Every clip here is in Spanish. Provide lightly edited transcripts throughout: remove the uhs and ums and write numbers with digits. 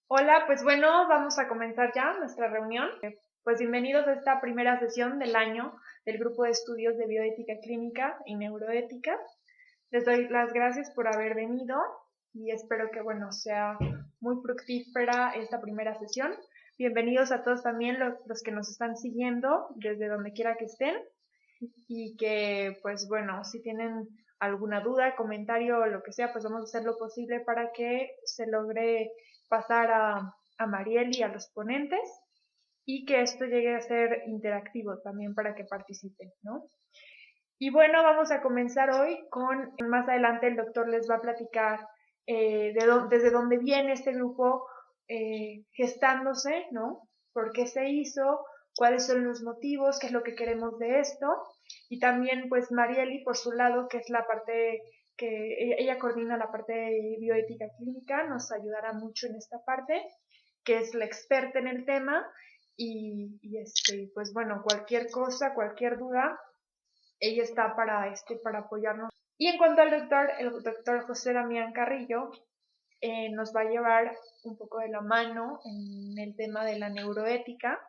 Hola, pues bueno, vamos a comenzar ya nuestra reunión. Pues bienvenidos a esta primera sesión del año del Grupo de Estudios de Bioética Clínica y Neuroética. Les doy las gracias por haber venido y espero que, bueno, sea muy fructífera esta primera sesión. Bienvenidos a todos también los que nos están siguiendo desde donde quiera que estén y que, pues bueno, si tienen alguna duda, comentario o lo que sea, pues vamos a hacer lo posible para que se logre pasar a Mariel y a los ponentes y que esto llegue a ser interactivo también para que participen, ¿no? Y bueno, vamos a comenzar hoy con, más adelante el doctor les va a platicar desde dónde viene este grupo gestándose, ¿no? ¿Por qué se hizo? ¿Cuáles son los motivos? ¿Qué es lo que queremos de esto? Y también, pues, Marieli, por su lado, que es la parte que ella coordina la parte de bioética clínica, nos ayudará mucho en esta parte, que es la experta en el tema. Pues bueno, cualquier cosa, cualquier duda, ella está para apoyarnos. Y en cuanto al doctor, el doctor José Damián Carrillo nos va a llevar un poco de la mano en el tema de la neuroética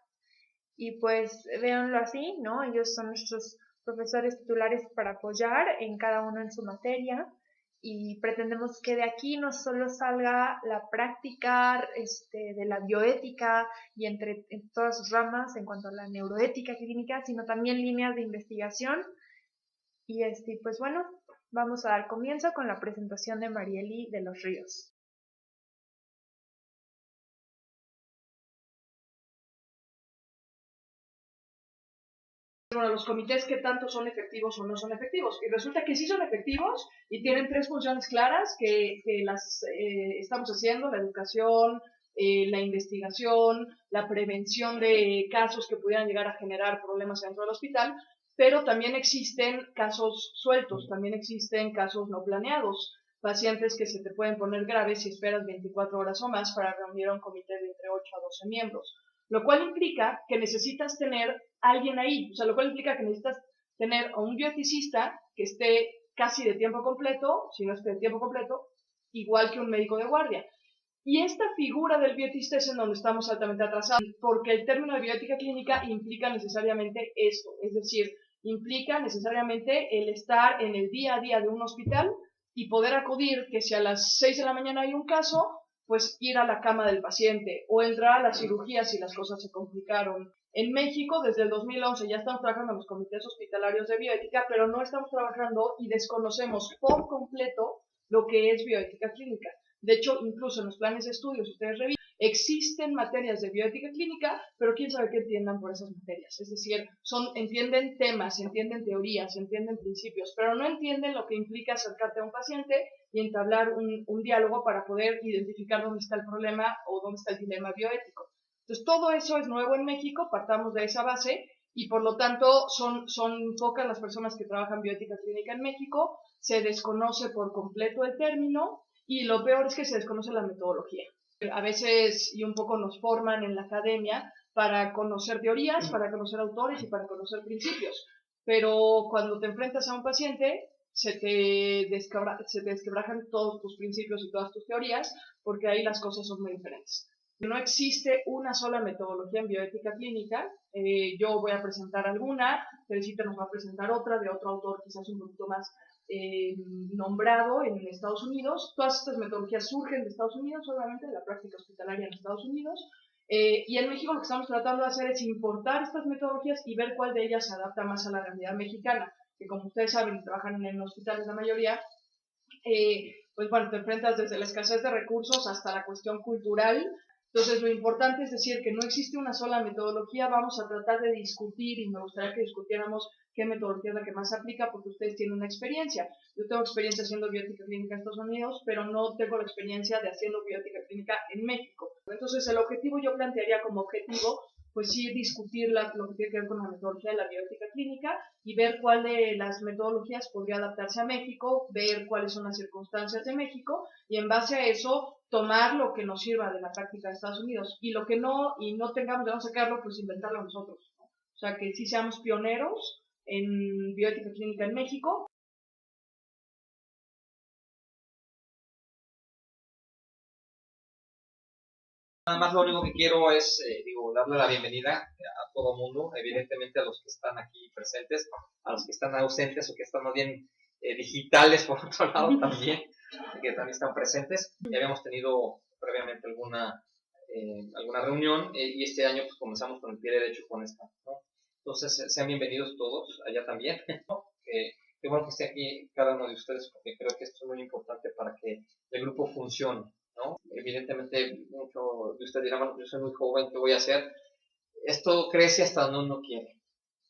y pues véanlo así, ¿no? Ellos son nuestros profesores titulares para apoyar en cada uno en su materia y pretendemos que de aquí no solo salga la práctica de la bioética y en todas sus ramas en cuanto a la neuroética clínica, sino también líneas de investigación y pues bueno, vamos a dar comienzo con la presentación de Marieli de los Ríos. Bueno, los comités qué tanto son efectivos o no son efectivos. Y resulta que sí son efectivos y tienen tres funciones claras que las estamos haciendo: la educación, la investigación, la prevención de casos que pudieran llegar a generar problemas dentro del hospital, pero también existen casos sueltos, también existen casos no planeados, pacientes que se te pueden poner graves si esperas 24 horas o más para reunir a un comité de entre 8 a 12 miembros, lo cual implica que necesitas tener alguien ahí, o sea, lo cual implica que necesitas tener a un bioeticista que esté casi de tiempo completo, si no es que de tiempo completo, igual que un médico de guardia. Y esta figura del bioeticista es en donde estamos altamente atrasados, porque el término de bioética clínica implica necesariamente esto, es decir, implica necesariamente el estar en el día a día de un hospital y poder acudir, que si a las 6 de la mañana hay un caso, pues ir a la cama del paciente o entrar a la cirugía si las cosas se complicaron. En México, desde el 2011, ya estamos trabajando en los comités hospitalarios de bioética, pero no estamos trabajando y desconocemos por completo lo que es bioética clínica. De hecho, incluso en los planes de estudio, si ustedes revisan, existen materias de bioética clínica, pero quién sabe qué entiendan por esas materias. Es decir, entienden temas, entienden teorías, entienden principios, pero no entienden lo que implica acercarte a un paciente y entablar un diálogo para poder identificar dónde está el problema o dónde está el dilema bioético. Entonces, todo eso es nuevo en México, partamos de esa base y por lo tanto son pocas las personas que trabajan bioética clínica en México, se desconoce por completo el término y lo peor es que se desconoce la metodología. A veces y un poco nos forman en la academia para conocer teorías, para conocer autores y para conocer principios, pero cuando te enfrentas a un paciente se te desquebrajan todos tus principios y todas tus teorías porque ahí las cosas son muy diferentes. No existe una sola metodología en bioética clínica. Yo voy a presentar alguna, Teresita nos va a presentar otra de otro autor quizás un poquito más nombrado en Estados Unidos. Todas estas metodologías surgen de Estados Unidos, obviamente, de la práctica hospitalaria en Estados Unidos. Y en México lo que estamos tratando de hacer es importar estas metodologías y ver cuál de ellas se adapta más a la realidad mexicana, que como ustedes saben, trabajan en hospitales la mayoría, pues bueno, te enfrentas desde la escasez de recursos hasta la cuestión cultural. Entonces, lo importante es decir que no existe una sola metodología, vamos a tratar de discutir y me gustaría que discutiéramos qué metodología es la que más se aplica porque ustedes tienen una experiencia. Yo tengo experiencia haciendo bioética clínica en Estados Unidos, pero no tengo la experiencia de haciendo bioética clínica en México. Entonces, el objetivo yo plantearía como objetivo pues sí discutir lo que tiene que ver con la metodología de la bioética clínica y ver cuál de las metodologías podría adaptarse a México, ver cuáles son las circunstancias de México y en base a eso tomar lo que nos sirva de la práctica de Estados Unidos y lo que no tengamos de dónde sacarlo, pues inventarlo nosotros, ¿no? O sea, que sí seamos pioneros en bioética clínica en México. Nada más lo único que quiero es, darle la bienvenida a todo el mundo, evidentemente a los que están aquí presentes, a los que están ausentes o que están más bien digitales por otro lado también, que también están presentes. Ya habíamos tenido previamente alguna reunión y este año pues comenzamos con el pie derecho con esta, ¿no? Entonces sean bienvenidos todos allá también, ¿no? Qué bueno que esté aquí cada uno de ustedes porque creo que esto es muy importante para que el grupo funcione, ¿no? Evidentemente muchos de ustedes dirán, bueno, yo soy muy joven, ¿qué voy a hacer? Esto crece hasta donde uno quiere.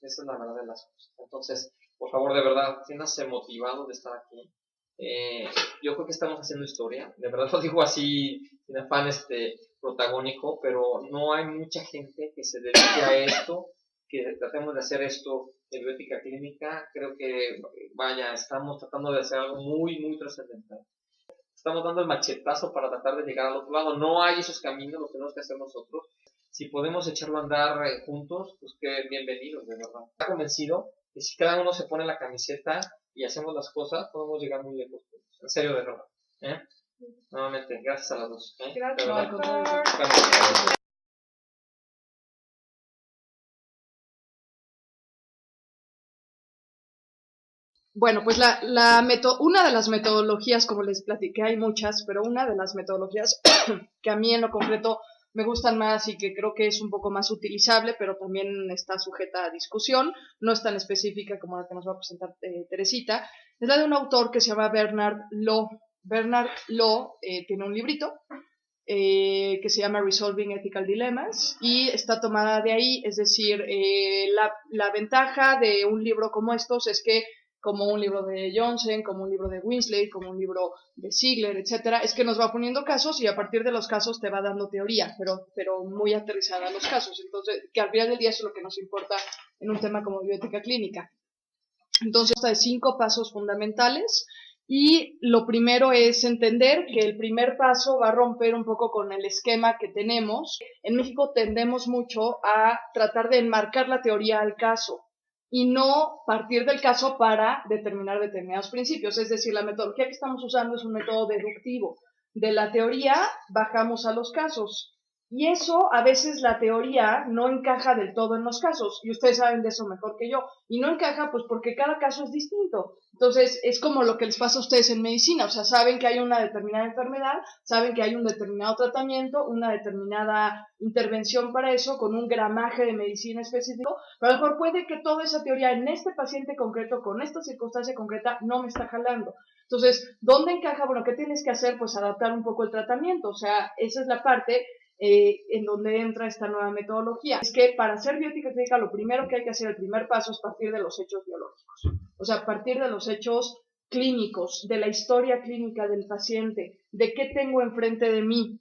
Esa es la verdad de las cosas. Entonces, por favor, de verdad, siéntanse motivados de estar aquí. Yo creo que estamos haciendo historia. De verdad lo digo así, sin afán protagónico, pero no hay mucha gente que se dedique a esto, que tratemos de hacer esto de bioética clínica. Creo que, estamos tratando de hacer algo muy, muy trascendental. Estamos dando el machetazo para tratar de llegar al otro lado. No hay esos caminos, lo tenemos que hacer nosotros. Si podemos echarlo a andar juntos, pues que bienvenidos, de verdad. Estoy convencido que si cada uno se pone la camiseta y hacemos las cosas, podemos llegar muy lejos. En serio, de verdad. Nuevamente, gracias a las dos. Gracias, doctor. Bueno, pues una de las metodologías, como les platiqué, hay muchas, pero una de las metodologías que a mí en lo concreto me gustan más y que creo que es un poco más utilizable, pero también está sujeta a discusión, no es tan específica como la que nos va a presentar Teresita, es la de un autor que se llama Bernard Law. Bernard Law tiene un librito que se llama Resolving Ethical Dilemmas y está tomada de ahí, es decir, la ventaja de un libro como estos es que como un libro de Johnson, como un libro de Winsley, como un libro de Ziegler, etcétera, es que nos va poniendo casos y a partir de los casos te va dando teoría, pero muy aterrizada a los casos. Entonces, que al final del día eso es lo que nos importa en un tema como bioética clínica. Entonces, consta de 5 pasos fundamentales y lo primero es entender que el primer paso va a romper un poco con el esquema que tenemos. En México tendemos mucho a tratar de enmarcar la teoría al caso y no partir del caso para determinar determinados principios. Es decir, la metodología que estamos usando es un método deductivo. De la teoría bajamos a los casos. Y eso, a veces la teoría no encaja del todo en los casos, y ustedes saben de eso mejor que yo, y no encaja pues porque cada caso es distinto. Entonces, es como lo que les pasa a ustedes en medicina, o sea, saben que hay una determinada enfermedad, saben que hay un determinado tratamiento, una determinada intervención para eso, con un gramaje de medicina específico, pero a lo mejor puede que toda esa teoría en este paciente concreto, con esta circunstancia concreta, no me está jalando. Entonces, ¿dónde encaja? Bueno, ¿qué tienes que hacer? Pues adaptar un poco el tratamiento, o sea, esa es la parte en donde entra esta nueva metodología. Es que para hacer bioética clínica lo primero que hay que hacer, el primer paso, es partir de los hechos biológicos. O sea, partir de los hechos clínicos, de la historia clínica del paciente, de qué tengo enfrente de mí.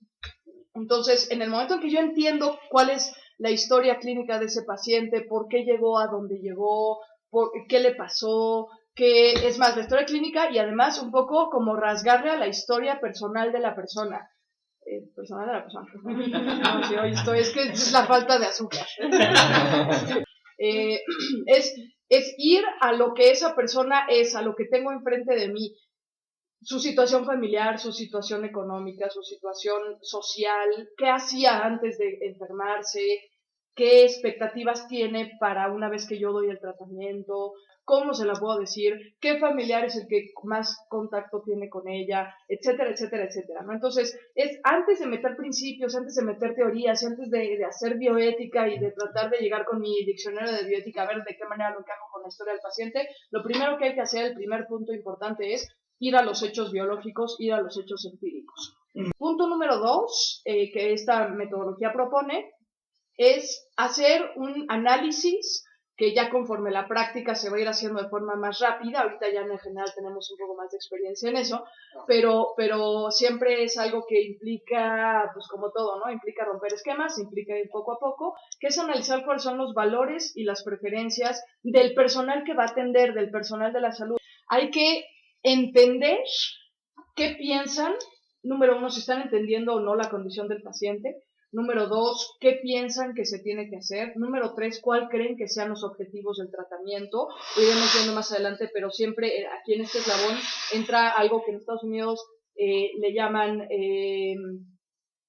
Entonces, en el momento en que yo entiendo cuál es la historia clínica de ese paciente, por qué llegó a donde llegó, qué le pasó, que es más la historia clínica y además un poco como rasgarle a la historia personal de la persona. Personal de la persona. No, sí, oye, es que es la falta de azúcar. Es ir a lo que esa persona es, a lo que tengo enfrente de mí, su situación familiar, su situación económica, su situación social, qué hacía antes de enfermarse, qué expectativas tiene para una vez que yo doy el tratamiento, cómo se la puedo decir, qué familiar es el que más contacto tiene con ella, etcétera, etcétera, etcétera, ¿no? Entonces, es antes de meter principios, antes de meter teorías, antes de hacer bioética y de tratar de llegar con mi diccionario de bioética a ver de qué manera lo encajo con la historia del paciente, lo primero que hay que hacer, el primer punto importante es ir a los hechos biológicos, ir a los hechos empíricos. Punto número 2, que esta metodología propone, es hacer un análisis que ya conforme la práctica se va a ir haciendo de forma más rápida. Ahorita ya en general tenemos un poco más de experiencia en eso, pero siempre es algo que implica, pues como todo, ¿no? Implica romper esquemas, implica ir poco a poco, que es analizar cuáles son los valores y las preferencias del personal que va a atender, del personal de la salud. Hay que entender qué piensan, número 1, si están entendiendo o no la condición del paciente. Número 2, ¿qué piensan que se tiene que hacer? Número 3, ¿cuál creen que sean los objetivos del tratamiento? Lo iremos viendo más adelante, pero siempre aquí en este eslabón entra algo que en Estados Unidos le llaman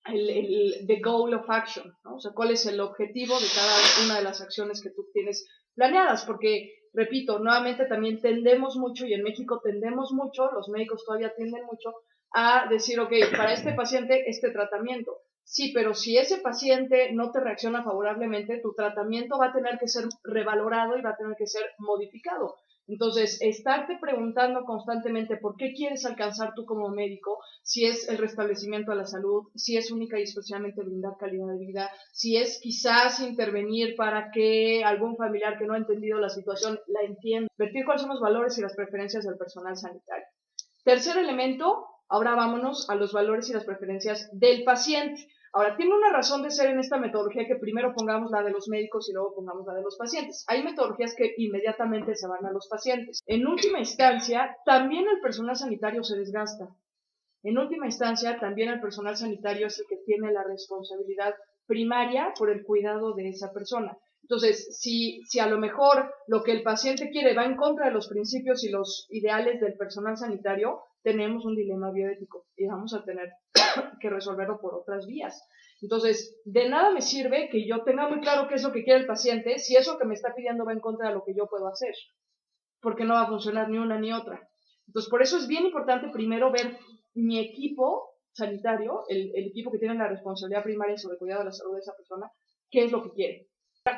the goal of action, ¿no? O sea, cuál es el objetivo de cada una de las acciones que tú tienes planeadas, porque, repito, nuevamente también tendemos mucho, y en México tendemos mucho, los médicos todavía tienden mucho, a decir, ok, para este paciente, este tratamiento. Sí, pero si ese paciente no te reacciona favorablemente, tu tratamiento va a tener que ser revalorado y va a tener que ser modificado. Entonces, estarte preguntando constantemente por qué quieres alcanzar tú como médico, si es el restablecimiento de la salud, si es única y exclusivamente brindar calidad de vida, si es quizás intervenir para que algún familiar que no ha entendido la situación la entienda, vertir cuáles son los valores y las preferencias del personal sanitario. Tercer elemento, ahora vámonos a los valores y las preferencias del paciente. Ahora, tiene una razón de ser en esta metodología que primero pongamos la de los médicos y luego pongamos la de los pacientes. Hay metodologías que inmediatamente se van a los pacientes. En última instancia, también el personal sanitario se desgasta. En última instancia, también el personal sanitario es el que tiene la responsabilidad primaria por el cuidado de esa persona. Entonces, si a lo mejor lo que el paciente quiere va en contra de los principios y los ideales del personal sanitario, tenemos un dilema bioético y vamos a tener que resolverlo por otras vías. Entonces, de nada me sirve que yo tenga muy claro qué es lo que quiere el paciente si eso que me está pidiendo va en contra de lo que yo puedo hacer, porque no va a funcionar ni una ni otra. Entonces, por eso es bien importante primero ver mi equipo sanitario, el equipo que tiene la responsabilidad primaria sobre el cuidado de la salud de esa persona, qué es lo que quiere.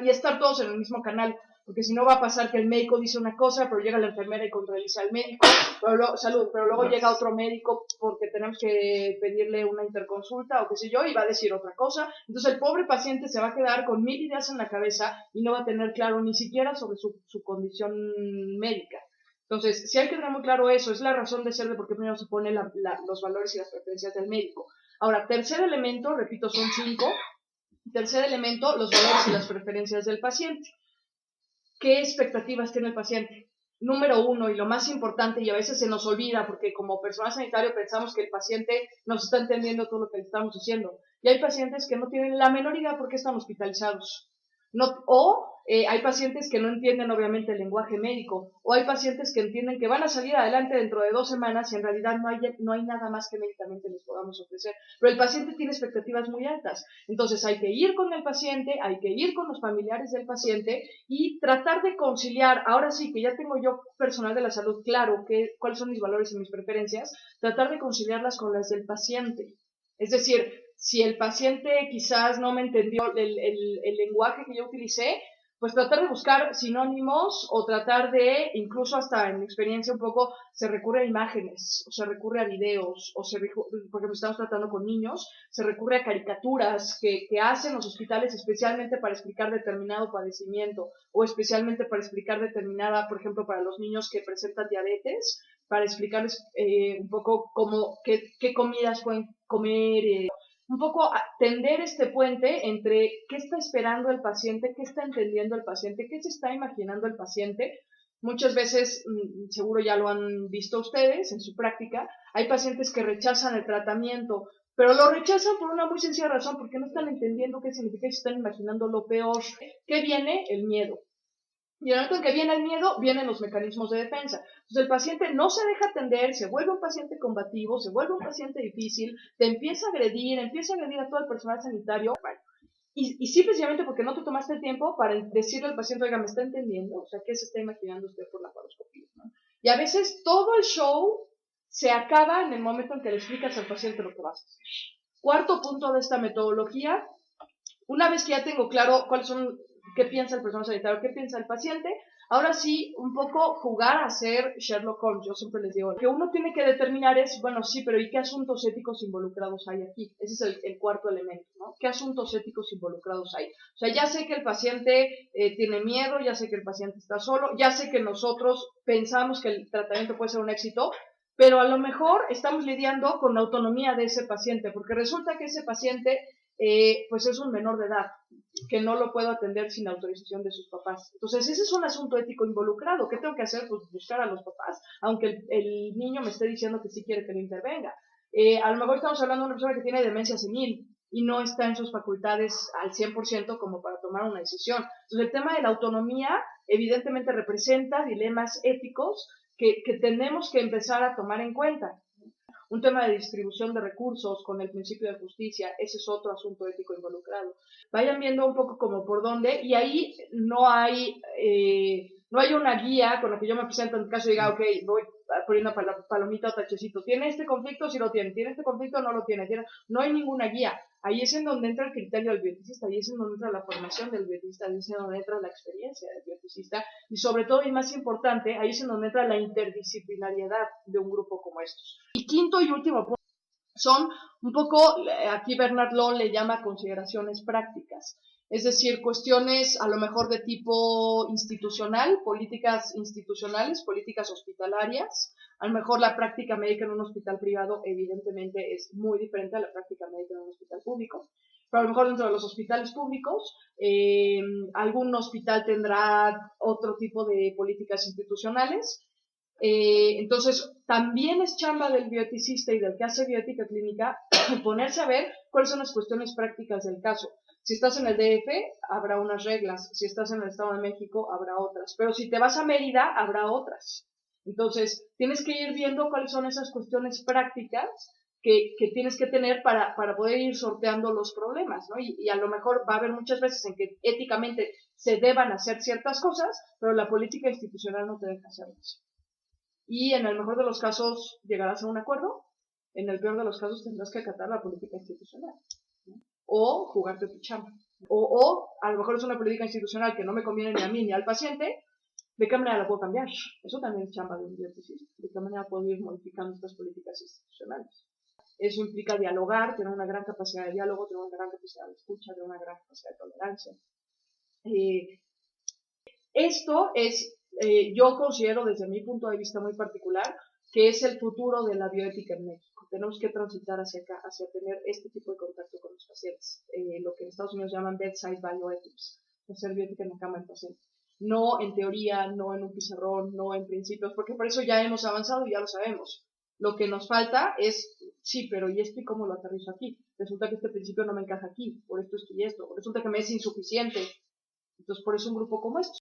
Y estar todos en el mismo canal, porque si no va a pasar que el médico dice una cosa, pero llega la enfermera y contradice al médico, pero luego llega otro médico porque tenemos que pedirle una interconsulta o qué sé yo, y va a decir otra cosa. Entonces el pobre paciente se va a quedar con 1000 ideas en la cabeza y no va a tener claro ni siquiera sobre su condición médica. Entonces, si hay que tener muy claro eso, es la razón de ser de por qué primero se ponen los valores y las preferencias del médico. Ahora, tercer elemento, repito, son 5. Tercer elemento, los valores y las preferencias del paciente. ¿Qué expectativas tiene el paciente? Número 1, y lo más importante, y a veces se nos olvida, porque como personal sanitario pensamos que el paciente nos está entendiendo todo lo que le estamos diciendo. Y hay pacientes que no tienen la menor idea por qué están hospitalizados. Hay pacientes que no entienden obviamente el lenguaje médico, o hay pacientes que entienden que van a salir adelante dentro de 2 semanas y en realidad no hay nada más que médicamente les podamos ofrecer. Pero el paciente tiene expectativas muy altas. Entonces hay que ir con el paciente, hay que ir con los familiares del paciente y tratar de conciliar, ahora sí que ya tengo yo personal de la salud claro cuáles son mis valores y mis preferencias, tratar de conciliarlas con las del paciente. Es decir, si el paciente quizás no me entendió el lenguaje que yo utilicé, pues tratar de buscar sinónimos o tratar de, incluso hasta en mi experiencia un poco, se recurre a imágenes, o se recurre a videos, porque estamos tratando con niños, se recurre a caricaturas que hacen los hospitales especialmente para explicar determinado padecimiento o especialmente para explicar determinada, por ejemplo, para los niños que presentan diabetes, para explicarles un poco qué comidas pueden comer, un poco tender este puente entre qué está esperando el paciente, qué está entendiendo el paciente, qué se está imaginando el paciente. Muchas veces, seguro ya lo han visto ustedes en su práctica, hay pacientes que rechazan el tratamiento, pero lo rechazan por una muy sencilla razón, porque no están entendiendo qué significa y se están imaginando lo peor. ¿Qué viene? El miedo. Y en el momento en que viene el miedo, vienen los mecanismos de defensa. Entonces el paciente no se deja atender, se vuelve un paciente combativo, se vuelve un paciente difícil, te empieza a agredir a todo el personal sanitario. Bueno, y simplemente porque no te tomaste el tiempo para decirle al paciente, oiga, ¿me está entendiendo? O sea, ¿qué se está imaginando usted por la paroscopía? ¿No? Y a veces todo el show se acaba en el momento en que le explicas al paciente lo que vas a hacer. Cuarto punto de esta metodología, una vez que ya tengo claro qué piensa el personal sanitario, qué piensa el paciente, ahora sí, un poco jugar a ser Sherlock Holmes. Yo siempre les digo, lo que uno tiene que determinar es, bueno, sí, pero ¿y qué asuntos éticos involucrados hay aquí? Ese es el cuarto elemento, ¿no? ¿Qué asuntos éticos involucrados hay? O sea, ya sé que el paciente tiene miedo, ya sé que el paciente está solo, ya sé que nosotros pensamos que el tratamiento puede ser un éxito, pero a lo mejor estamos lidiando con la autonomía de ese paciente, porque resulta que ese paciente pues es un menor de edad, que no lo puedo atender sin autorización de sus papás. Entonces, ese es un asunto ético involucrado. ¿Qué tengo que hacer? Pues buscar a los papás, aunque el niño me esté diciendo que sí quiere que le intervenga. A lo mejor estamos hablando de una persona que tiene demencia senil y no está en sus facultades al 100% como para tomar una decisión. Entonces, el tema de la autonomía evidentemente representa dilemas éticos que tenemos que empezar a tomar en cuenta. Un tema de distribución de recursos con el principio de justicia, ese es otro asunto ético involucrado. Vayan viendo un poco como por dónde, y ahí no hay una guía con la que yo me presento en el caso y diga, ok, voy poniendo palomita o tachecito, ¿tiene este conflicto? Sí lo tiene. ¿Tiene este conflicto? No lo tiene. No hay ninguna guía. Ahí es en donde entra el criterio del bioeticista, ahí es en donde entra la formación del bioeticista, ahí es en donde entra la experiencia del bioeticista, y sobre todo, y más importante, ahí es en donde entra la interdisciplinariedad de un grupo como estos. Y quinto y último punto, son un poco, aquí Bernard Law le llama consideraciones prácticas, es decir, cuestiones a lo mejor de tipo institucional, políticas institucionales, políticas hospitalarias. A lo mejor la práctica médica en un hospital privado evidentemente es muy diferente a la práctica médica en un hospital público, pero a lo mejor dentro de los hospitales públicos algún hospital tendrá otro tipo de políticas institucionales. Entonces, también es chamba del bioeticista y del que hace bioética clínica ponerse a ver cuáles son las cuestiones prácticas del caso. Si estás en el DF, habrá unas reglas. Si estás en el Estado de México, habrá otras. Pero si te vas a Mérida, habrá otras. Entonces, tienes que ir viendo cuáles son esas cuestiones prácticas que tienes que tener para poder ir sorteando los problemas, ¿no? Y a lo mejor va a haber muchas veces en que éticamente se deban hacer ciertas cosas, pero la política institucional no te deja hacerlas. Y en el mejor de los casos llegarás a un acuerdo, en el peor de los casos tendrás que acatar la política institucional, ¿no? O jugarte tu chamba. O a lo mejor es una política institucional que no me conviene ni a mí ni al paciente, ¿de qué manera la puedo cambiar? Eso también es chamba de un bioeticista. ¿De qué manera puedo ir modificando estas políticas institucionales? Eso implica dialogar, tener una gran capacidad de diálogo, tener una gran capacidad de escucha, tener una gran capacidad de tolerancia. Esto es, yo considero desde mi punto de vista muy particular, que es el futuro de la bioética en México. Tenemos que transitar hacia acá, hacia tener este tipo de contacto con los pacientes, lo que en Estados Unidos llaman bedside bioethics, hacer bioética en la cama del paciente. No en teoría, no en un pizarrón, no en principios, porque por eso ya hemos avanzado y ya lo sabemos. Lo que nos falta es, sí, pero ¿y esto y cómo lo aterrizo aquí? Resulta que este principio no me encaja aquí, por esto y esto. Resulta que me es insuficiente. Entonces, por eso un grupo como este